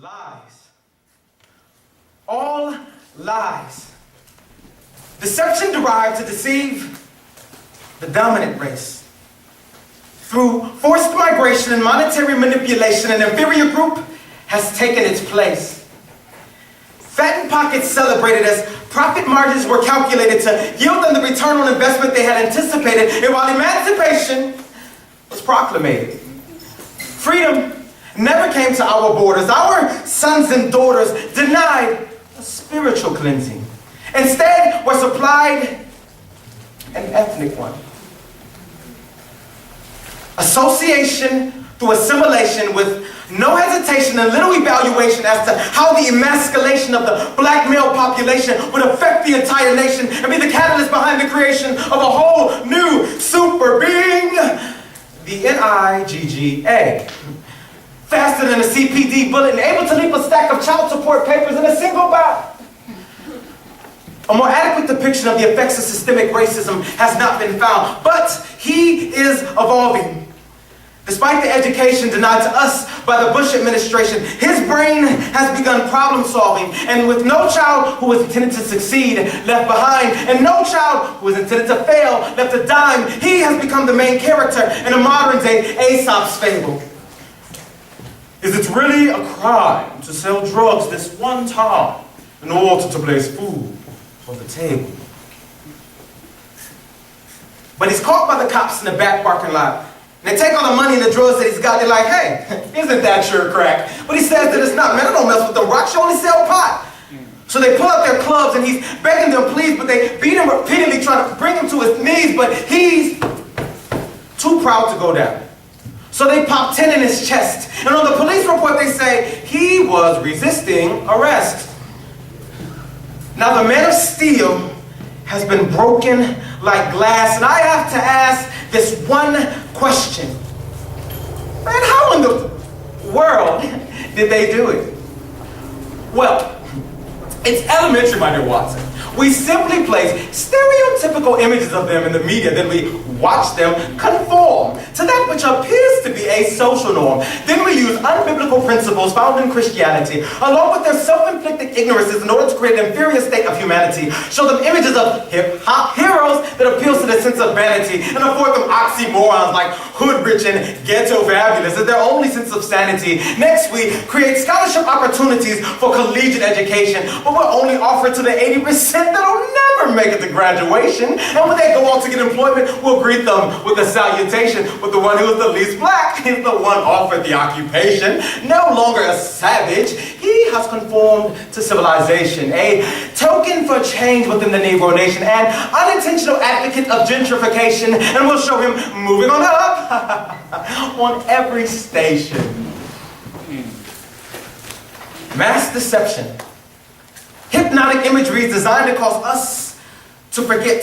Lies. All lies. Deception derived to deceive the dominant race. Through forced migration and monetary manipulation, an inferior group has taken its place. Fattened pockets celebrated as profit margins were calculated to yield them the return on investment they had anticipated, and while emancipation was proclamated. Freedom never came to our borders. Our sons and daughters denied a spiritual cleansing. Instead, were supplied an ethnic one. Association through assimilation with no hesitation and little evaluation as to how the emasculation of the black male population would affect the entire nation and be the catalyst behind the creation of a whole new super being, the NIGGA. Faster than a CPD bullet and able to leap a stack of child support papers in a single bout. A more adequate depiction of the effects of systemic racism has not been found, but he is evolving. Despite the education denied to us by the Bush administration, his brain has begun problem solving, and with no child who was intended to succeed left behind, and no child who was intended to fail left a dime, he has become the main character in a modern day Aesop's fable. Is it really a crime to sell drugs this one time in order to place food on the table? But he's caught by the cops in the back parking lot. And they take all the money and the drugs that he's got. They're like, hey, isn't that sure crack? But he says that it's not. Man, I don't mess with them rocks. You only sell pot. So they pull out their clubs and he's begging them, please, but they beat him repeatedly, trying to bring him to his knees, but he's too proud to go down. So they pop 10 in his chest. And on the police report, they say he was resisting arrest. Now the man of steel has been broken like glass, and I have to ask this one question. Man, how in the world did they do it? Well, it's elementary, my dear Watson. We simply place stereotypical images of them in the media, then we watch them conform to that which appears to be a social norm. Then we use unbiblical principles found in Christianity, along with their self-inflicted ignorances in order to create an inferior state of humanity. Show them images of hip-hop heroes that appeals to their sense of vanity, and afford them oxymorons like hood rich and ghetto fabulous as their only sense of sanity. Next, we create scholarship opportunities for collegiate education, but we're only offered to the 80% that'll never make it to graduation. And when they go on to get employment, we'll greet them with a salutation. But the one who is the least black is the one offered the occupation. No longer a savage, he has conformed to civilization, a token for change within the Negro nation, an unintentional advocate of gentrification, and we'll show him moving on up on every station. Mass deception. Hypnotic imagery is designed to cause us to forget.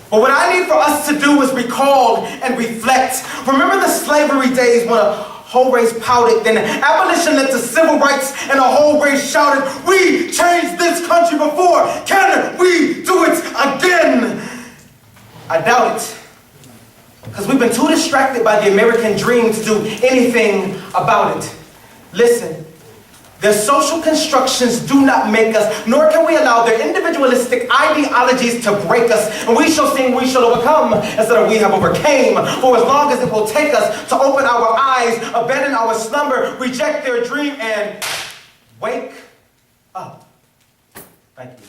But what I need for us to do is recall and reflect. Remember the slavery days when a whole race pouted, then abolition led to civil rights, and a whole race shouted, we changed this country before, can we do it again? I doubt it. Because we've been too distracted by the American dream to do anything about it. Listen. Their social constructions do not make us, nor can we allow their individualistic ideologies to break us. And we shall sing, we shall overcome, instead of we have overcame. For as long as it will take us to open our eyes, abandon our slumber, reject their dream, and wake up. Thank you.